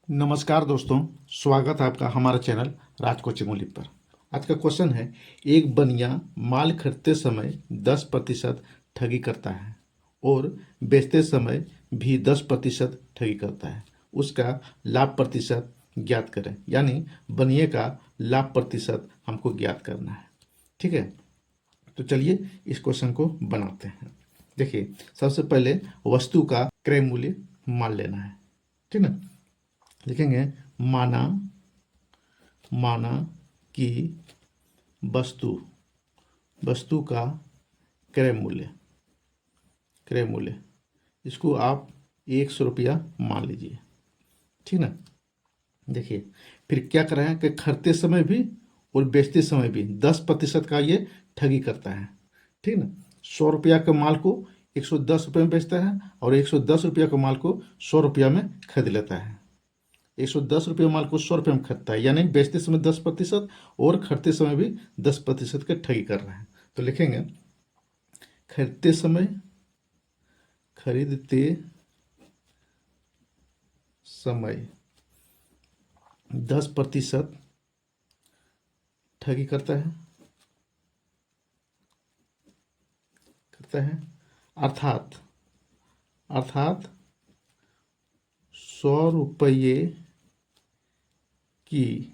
नमस्कार दोस्तों, स्वागत है आपका हमारे चैनल राज कोचिंग ओनली पर। आज का क्वेश्चन है, एक बनिया माल खरीदते समय 10% ठगी करता है और बेचते समय भी 10% ठगी करता है। उसका लाभ प्रतिशत ज्ञात करें। यानी बनिए का लाभ प्रतिशत हमको ज्ञात करना है। ठीक है, तो चलिए इस क्वेश्चन को बनाते हैं। देखिए, सबसे पहले वस्तु का क्रय मूल्य मान लेना है। ठीक ना, लिखेंगे माना माना कि वस्तु वस्तु का क्रय मूल्य इसको आप 100 रुपया मान लीजिए। ठीक ना, देखिए फिर क्या कर रहे हैं कि खरीदते समय भी और बेचते समय भी 10% का ये ठगी करता है। ठीक ना, 100 रुपया के माल को 110 रुपये में बेचता है और 110 रुपया के माल को 100 रुपया में खरीद लेता है। 110 रुपये माल को 100 रुपये में खरीदता है, यानी बेचते समय 10% और खरीदते समय भी 10% का ठगी कर रहे हैं। तो लिखेंगे खरीदते समय 10% ठगी करता है अर्थात 100 रुपये की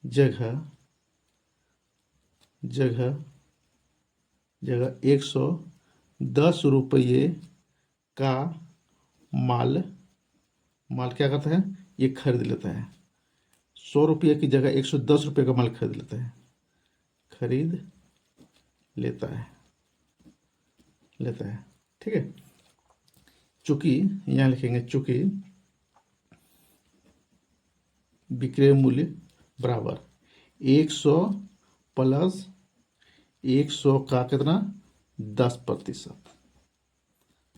जगह 110 रुपये का माल क्या करता है, ये खरीद लेता है। 100 रुपये की जगह 110 रुपये का माल खरीद लेता है। ठीक है, चूंकि यहाँ लिखेंगे चूंकि विक्रय मूल्य बराबर 100 प्लस 100 का कितना 10%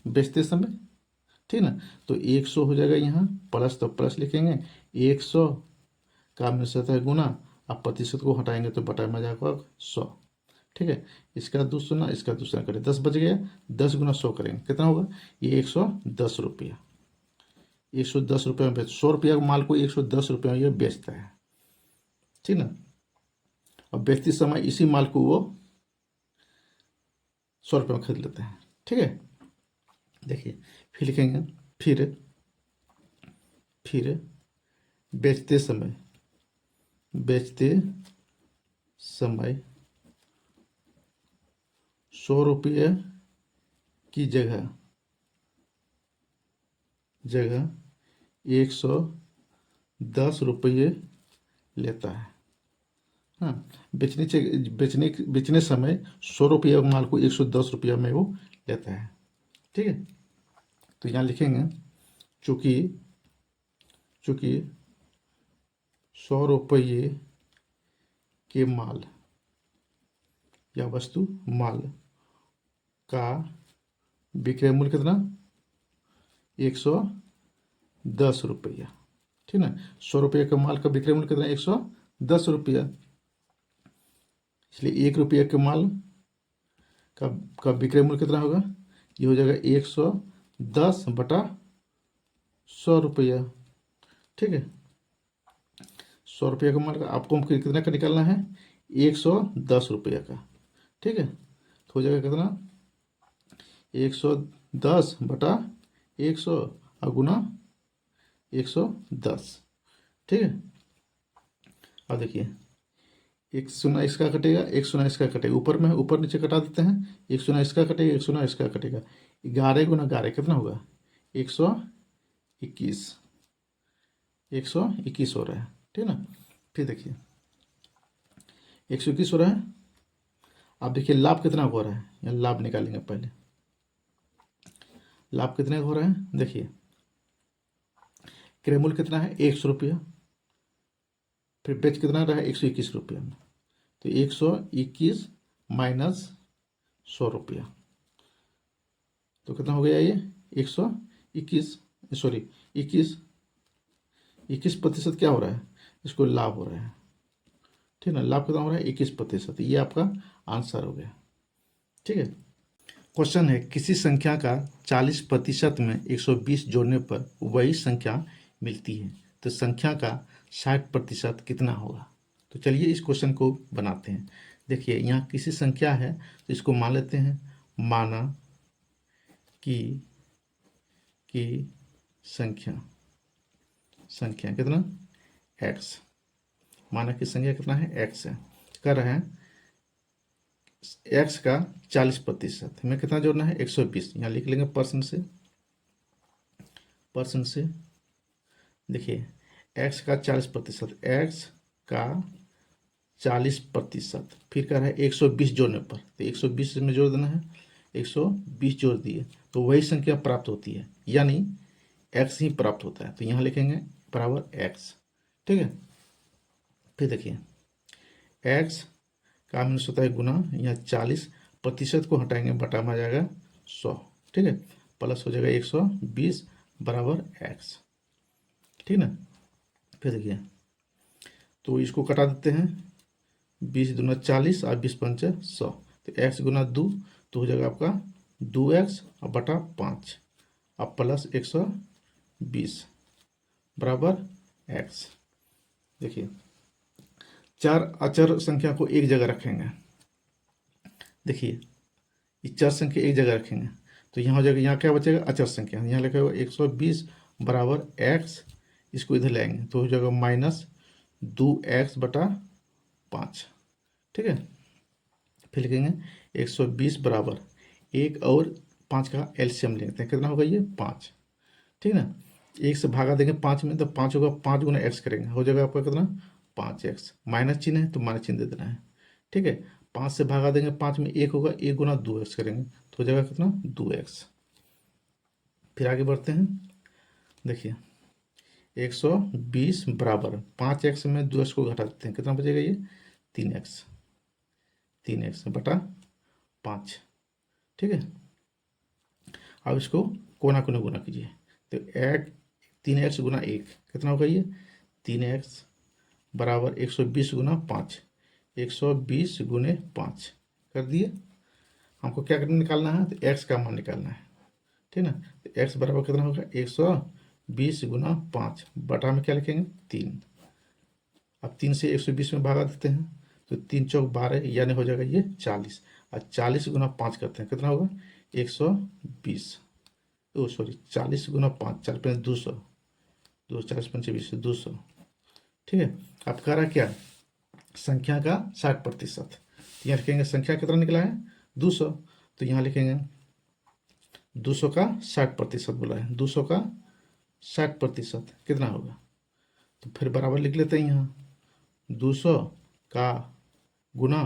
बेचते समय। ठीक ना, तो 100 हो जाएगा, यहाँ प्लस तो प्लस लिखेंगे, 100 का में से है गुना, अब प्रतिशत को हटाएंगे तो बटा में जाएगा 100। ठीक है, इसका दूसरा इसका दूसरा करें, 10 बच गया, 10 गुना 100 करेंगे कितना होगा, ये 110 रुपया। 110 रुपये में 100 रुपया माल को 110 रुपये में ये बेचता है। ठीक ना, और बेचते समय इसी माल को वो 100 रुपये में खरीद लेते हैं। ठीक है, देखिए फिर लिखेंगे फिर बेचते समय 100 रुपये की जगह 110 रुपये लेता है। हाँ, बेचने समय 100 रुपये माल को 110 रुपया में वो लेता है। ठीक है, तो यहाँ लिखेंगे चूंकि 100 रुपये के माल या वस्तु माल का विक्रय मूल्य कितना 110 रुपया। ठीक ना, 100 रुपये के माल का विक्रय मूल्य कितना 110 रुपया, इसलिए 1 रुपये के माल का विक्रय मूल्य कितना होगा, ये हो जाएगा 110/100 रुपया। ठीक है, 100 रुपये का माल का आपको कितना का निकालना है, 110 रुपया का। ठीक है, तो हो जाएगा कितना 110/100 और गुना 110। ठीक है, अब देखिए 1 0 इसका कटेगा, 1 0 इसका कटेगा, ऊपर में ऊपर नीचे कटा देते हैं, 1 0 इसका कटेगा, 1 0 इसका कटेगा, 11 गुना 11 कितना होगा 121 121 हो रहा है। ठीक है ना, फिर देखिए 121 हो रहा है। अब देखिए लाभ कितना हो रहा है, यहाँ लाभ निकालेंगे पहले। लाभ कितने हो रहा है, देखिए क्रय मूल्य कितना है 100 रुपया, फिर बेच कितना रहा है 121 रुपया में, तो 121 माइनस 100 रुपया, तो कितना हो गया ये 121 सॉरी 21% क्या हो रहा है, इसको लाभ हो रहा है। ठीक है ना, लाभ कितना हो रहा है 21%, ये आपका आंसर हो गया। ठीक है, क्वेश्चन है किसी संख्या का 40% में 120 जोड़ने पर वही संख्या मिलती है तो संख्या का 60% कितना होगा। तो चलिए इस क्वेश्चन को बनाते हैं। देखिए यहाँ किसी संख्या है तो इसको मान लेते हैं, माना कि संख्या कितना x, माना कि संख्या कितना है x है, कर रहे हैं x का 40%, हमें कितना जोड़ना है 120, यहाँ लिख लेंगे परसेंट से। देखिए x का 40%, x का 40%, फिर कह रहा है 120 जोड़ने पर, तो 120 में जोड़ देना है, 120 जोड़ दिए तो वही संख्या प्राप्त होती है, यानी x ही प्राप्त होता है। तो यहाँ लिखेंगे बराबर x, ठीक है। फिर देखिए x का मीन्स होता है गुना, यहाँ 40% को हटाएंगे, बटा में आ जाएगा 100, ठीक है, प्लस हो जाएगा 120 बराबर x, ठीक ना। फिर देखिए तो इसको कटा देते हैं, 20 दूना 40 और 20 पंचे 100, तो x गुना 2 तो हो जाएगा आपका 2x और बटा 5 अब प्लस 120 बराबर x। देखिए 4 अचर संख्या को एक जगह रखेंगे, देखिए ये 4 संख्या एक जगह रखेंगे तो यहाँ हो जाएगा, यहाँ क्या बचेगा अचर संख्या, यहाँ लिखा हुआ 120 बराबर x, इसको इधर लाएंगे तो हो जाएगा माइनस 2x बटा 5, ठीक है। फिर लिखेंगे 120 बराबर 1 और 5 का एलसीएम लेते हैं, कितना होगा ये 5, ठीक ना। 1 से भागा देंगे 5 में तो 5 होगा, 5 गुना x करेंगे, हो जाएगा आपका कितना 5x, माइनस चिन्ह है तो माइनस चिन्ह दे देना है, ठीक है। 5 से भागा देंगे 5 में 1 होगा, 1 गुना 2x करेंगे तो हो जाएगा कितना 2x। फिर आगे बढ़ते हैं, देखिए 120 बराबर 5x में 2x को घटा देते हैं, कितना बचेगा ये 3x बटा 5, ठीक है। अब इसको कोना कोना गुना कीजिए तो 3x गुना 1 कितना होगा ये 3x बराबर 120 गुना 5, 120 गुने 5 कर दिए। हमको क्या करना निकालना है तो x का मान निकालना है, ठीक ना। तो x बराबर कितना होगा 120 गुना 5 बटा में क्या लिखेंगे 3, अब 3 से 120 में भागा देते हैं तो 3 चौक 12 यानी हो जाएगा ये 40, और 40 गुना 5 करते हैं कितना होगा 120, ओ सॉरी 40 गुना 5, 4 5 200, 40 5 20 200, ठीक है। अब कह रहा क्या संख्या का 60%, यहाँ लिखेंगे संख्या कितना निकला है 200, तो यहाँ लिखेंगे 200 का 60% बोला है, 200 का 60% कितना होगा, तो फिर बराबर लिख लेते हैं, यहाँ 200 का गुना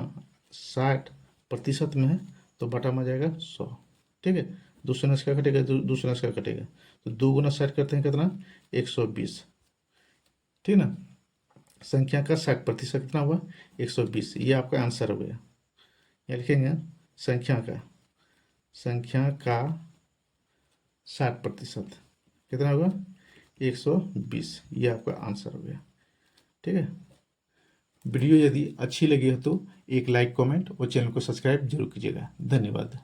60% में है तो बटा में जाएगा 100, ठीक है। 200 का कटेगा, 200 का कटेगा तो 2 गुना 60 करते हैं कितना 120, ठीक ना। संख्या का 60% कितना हुआ 120, ये आपका आंसर हो गया। यहाँ लिखेंगे संख्या का 60% कितना होगा 120, ये आपका आंसर हो गया, ठीक है। वीडियो यदि अच्छी लगी हो तो एक लाइक कमेंट और चैनल को सब्सक्राइब जरूर कीजिएगा। धन्यवाद।